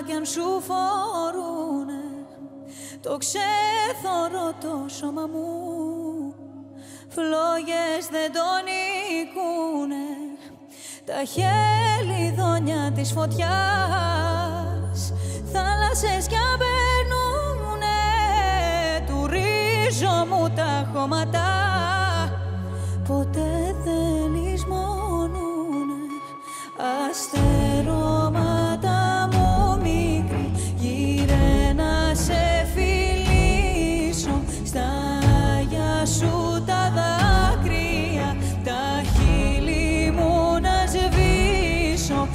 κι αν σου φορούνε το ξέθωρο το σώμα μου, φλόγες δεν τον νικούνε τα χελιδόνια της φωτιάς. Θάλασσες κι αν περνούνε του ρίζο μου τα χώματα, ποτέ δεν λησμονούνε. Αστερώματα μου μικρή, γύρε να σε φιλήσω, στα άγια σου τα δάκρυα, τα χείλη μου να σβήσω.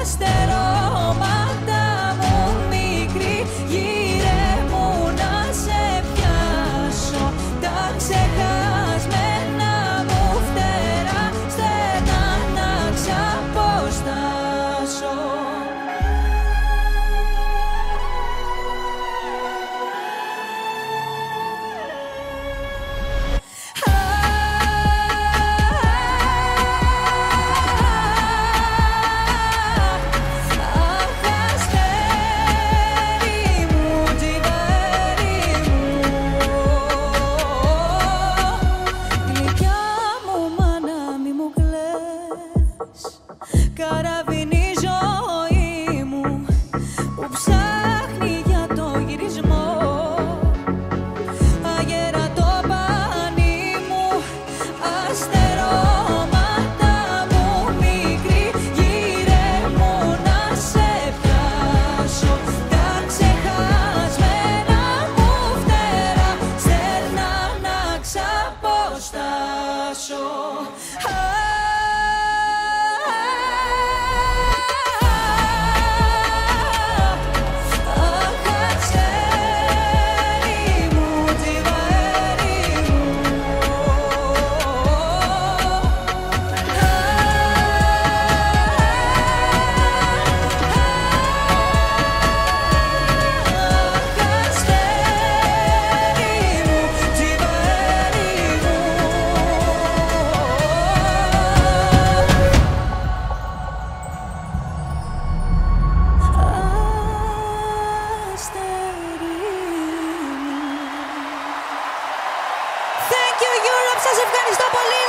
Αστερώματα μου μικρή, γύρε μου να σε πιάσω, τα ξεχασμένα μου φτερά στενά να ξαποστάσω. Καραβίνει η ζωή μου που ψάχνει για το γυρισμό, αγέρα το πανί μου. Αστερώματα μου μικρή, γύρε μου να σε πιάσω, τα ξεχασμένα μου φτερά στενά να ξαποστάσω. Thank you Europe, σας ευχαριστώ πολύ.